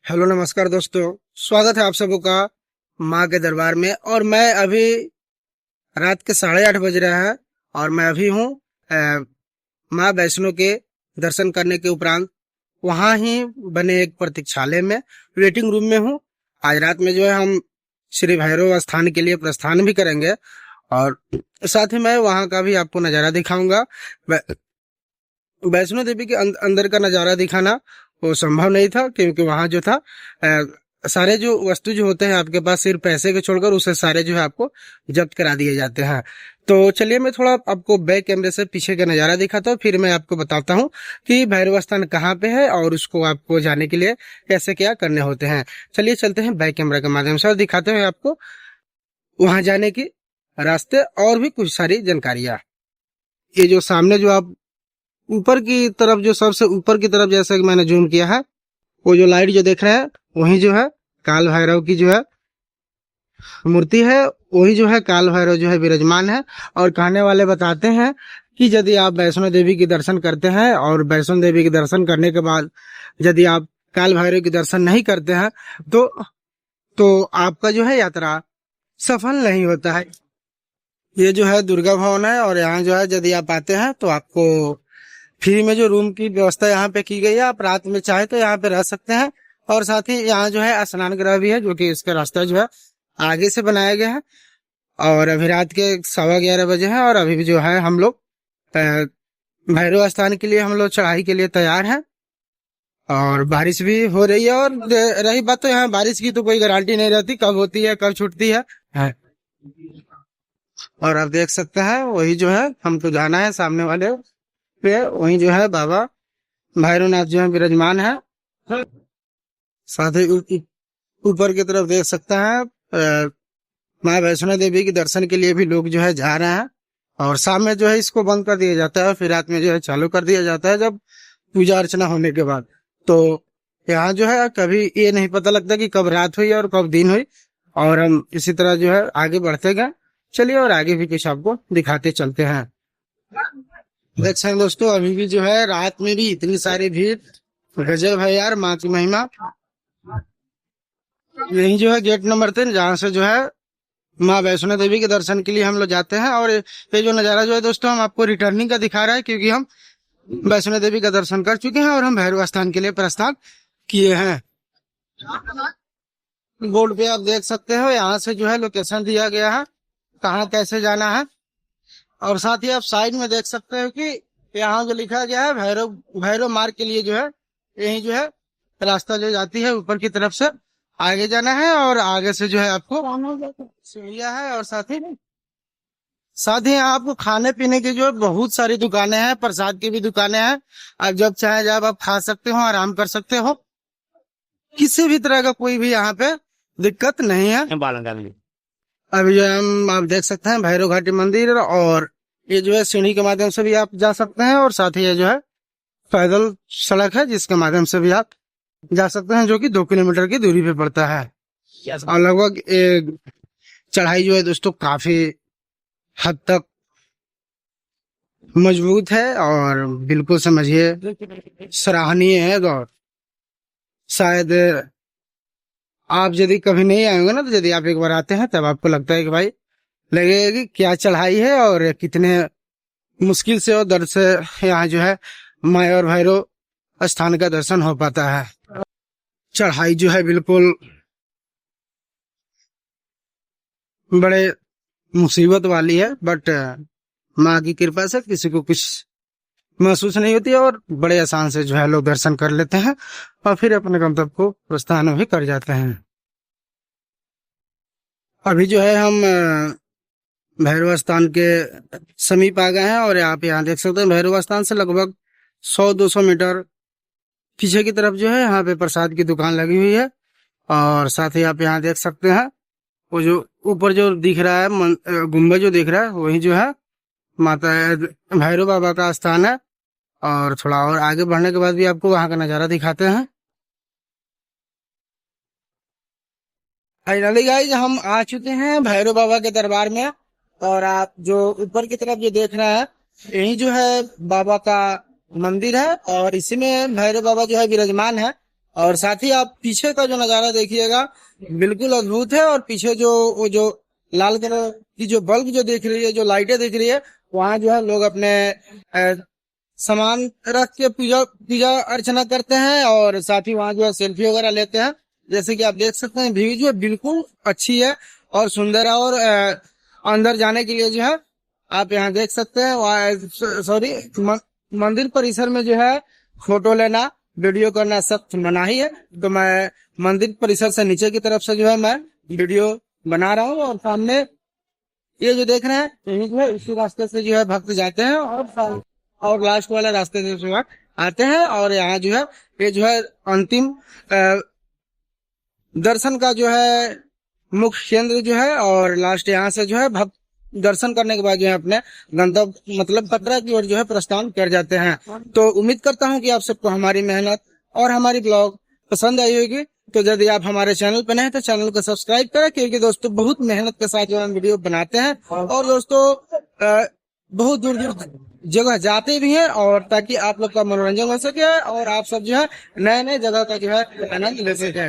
Hello नमस्कार दोस्तों। स्वागत है आप सबों का माँ के दरबार में। और मैं अभी रात के 8:30 बज रहा है और मैं अभी हूँ माँ वैष्णो के दर्शन करने के उपरांत वहाँ ही बने एक प्रतीक्षालय में वेटिंग रूम में हूँ। आज रात में जो है हम श्री भैरव स्थान के लिए प्रस्थान भी करेंगे और साथ ही मैं वहाँ का भी आपको नज़ारा दिखाऊंगा। वैष्णो देवी के अंदर का नज़ारा दिखाना वो संभव नहीं था क्योंकि वहाँ जो था सारे जो वस्तु जो होते हैं आपके पास सिर्फ पैसे के छोड़कर उसे सारे जो है आपको जब्त करा दिए जाते हैं। तो चलिए मैं थोड़ा आपको बैक कैमरे से पीछे का नज़ारा दिखाता हूँ, फिर मैं आपको बताता हूँ कि भैरव स्थान कहाँ पे है और उसको आपको जाने के लिए कैसे क्या करने होते हैं। चलिए चलते हैं बैक कैमरा के माध्यम से और दिखाते हैं आपको वहाँ जाने की रास्ते और भी कुछ सारी जानकारियाँ। ये जो सामने जो आप ऊपर की तरफ जो सबसे ऊपर की तरफ जैसा कि मैंने जूम किया है वो जो लाइट जो देख रहे हैं वही जो है काल भैरव की जो है मूर्ति है। वही जो है काल भैरव जो है विराजमान है। और कहने वाले बताते हैं कि यदि आप वैष्णो देवी के दर्शन करते हैं और वैष्णो देवी के दर्शन करने के बाद यदि आप काल भैरव के दर्शन नहीं करते हैं तो आपका जो है यात्रा सफल नहीं होता है। ये जो है दुर्गा भवन है और यहाँ जो है यदि आप आते हैं तो आपको फ्री में जो रूम की व्यवस्था यहाँ पे की गई है। आप रात में चाहे तो यहाँ पे रह सकते हैं और साथ ही यहाँ जो है स्नान गृह भी है जो कि इसका रास्ता जो है आगे से बनाया गया है। और अभी रात के 11:15 बजे है और अभी भी जो है हम लोग भैरव स्थान के लिए हम लोग चढ़ाई के लिए तैयार हैं। और बारिश भी हो रही है और रही बात तो यहाँ बारिश की तो कोई गारंटी नहीं रहती, कब होती है कब छूटती है। और आप देख सकते हैं वही जो है हमको जाना है सामने वाले पे, वही जो है बाबा भैरवनाथ जो है विराजमान है। साथ ही ऊपर की तरफ देख सकते हैं माँ वैष्णो देवी के दर्शन के लिए भी लोग जो है जा रहे हैं। और शाम में जो है इसको बंद कर दिया जाता है फिर रात में जो है चालू कर दिया जाता है जब पूजा अर्चना होने के बाद। तो यहाँ जो है कभी ये नहीं पता लगता कि कब रात हुई और कब दिन हुई। और हम इसी तरह जो है आगे बढ़ते गए। चलिए और आगे भी कुछ आपको दिखाते चलते हैं। देख सकते हैं दोस्तों अभी भी जो है रात में भी इतनी सारी भीड़, गजब है यार माँ की महिमा। यही जो है गेट नंबर 3 जहाँ से जो है माँ वैष्णो देवी के दर्शन के लिए हम लोग जाते हैं। और ये जो नज़ारा जो है दोस्तों हम आपको रिटर्निंग का दिखा रहा है क्योंकि हम वैष्णो देवी का दर्शन कर चुके हैं और हम भैरव स्थान के लिए प्रस्थान किए हैं। बोर्ड पे आप देख सकते हो यहाँ से जो है लोकेशन दिया गया है कहाँ कैसे जाना है। और साथ ही आप साइड में देख सकते हो कि यहाँ जो लिखा गया है भैरव मार्ग के लिए जो है यही जो है रास्ता जो जाती है ऊपर की तरफ से आगे जाना है। और आगे से जो है आपको सीढ़ियाँ है और साथ ही यहाँ आपको खाने पीने की जो है बहुत सारी दुकानें हैं, प्रसाद की भी दुकानें हैं। आप जब चाहे जब आप खा सकते हो, आराम कर सकते हो, किसी भी तरह का कोई भी यहाँ पे दिक्कत नहीं है। अभी जो है हम आप देख सकते हैं भैरव घाटी मंदिर और ये जो है सीढ़ी के माध्यम से भी आप जा सकते हैं और साथ ही ये जो है पैदल सड़क है जिसके माध्यम से भी आप जा सकते हैं जो कि 2 किलोमीटर की दूरी पे पड़ता है। और लगभग चढ़ाई जो है दोस्तों काफी हद तक मजबूत है और बिल्कुल समझिए सराहनीय है। और शायद आप यदि कभी नहीं आएंगे ना तो यदि आप एक बार आते हैं तब आपको लगता है कि भाई लगेगा कि क्या चढ़ाई है और कितने मुश्किल से और दर्द से यहाँ जो है माँ और भैरव स्थान का दर्शन हो पाता है। चढ़ाई जो है बिल्कुल बड़े मुसीबत वाली है बट माँ की कृपा से किसी को कुछ महसूस नहीं होती और बड़े आसान से जो है लोग दर्शन कर लेते हैं और फिर अपने गंतव्य को प्रस्थान भी कर जाते हैं। अभी जो है हम भैरव स्थान के समीप आ गए हैं और आप यहाँ देख सकते हैं भैरव स्थान से लगभग 100-200 मीटर पीछे की तरफ जो है यहाँ पे प्रसाद की दुकान लगी हुई है। और साथ ही आप यहाँ देख सकते हैं वो जो ऊपर जो दिख रहा है गुम्बद जो दिख रहा है वही जो है माता भैरव बाबा का स्थान है। और थोड़ा और आगे बढ़ने के बाद भी आपको वहां का नजारा दिखाते हैं। फाइनली गाइस हम आ चुके हैं भैरव बाबा के दरबार में। और आप जो ऊपर की तरफ जो देख रहे हैं यही जो है बाबा का मंदिर है और इसी में भैरव बाबा जो है विराजमान है। और साथ ही आप पीछे का जो नजारा देखिएगा बिल्कुल अद्भुत है। और पीछे जो वो जो लाल कलर की जो बल्ब जो दिख रही है, जो लाइटें दिख रही है, वहाँ जो है लोग अपने सामान रख के पूजा पूजा अर्चना करते हैं और साथ ही वहाँ जो है सेल्फी वगैरह लेते हैं। जैसे कि आप देख सकते हैं व्यू जो है बिल्कुल अच्छी है और सुंदर है। और अंदर जाने के लिए जो है आप यहाँ देख सकते हैं, वहाँ सॉरी मंदिर परिसर में जो है फोटो लेना वीडियो करना सख्त मनाही है। तो मैं मंदिर परिसर से नीचे की तरफ से जो है मैं वीडियो बना रहा हूँ। और सामने ये जो देख रहे हैं यही जो है इसी रास्ते से जो है भक्त जाते हैं और लास्ट वाला रास्ते से जो है आते हैं। और यहाँ जो है ये जो है अंतिम दर्शन का जो है मुख्य केंद्र जो है। और लास्ट यहाँ से जो है भक्त दर्शन करने के बाद जो है अपने गंतव्य मतलब कटरा की ओर जो है प्रस्थान कर जाते हैं। तो उम्मीद करता हूँ कि आप सबको हमारी मेहनत और हमारी ब्लॉग पसंद आई होगी। तो यदि आप हमारे चैनल पर नए हैं तो चैनल को सब्सक्राइब करें, क्योंकि दोस्तों बहुत मेहनत के साथ जो हम वीडियो बनाते हैं और दोस्तों बहुत दूर दूर जगह जाते भी हैं, और ताकि आप लोग का मनोरंजन हो सके और आप सब जो है नए नए जगह का जो है आनंद ले सके।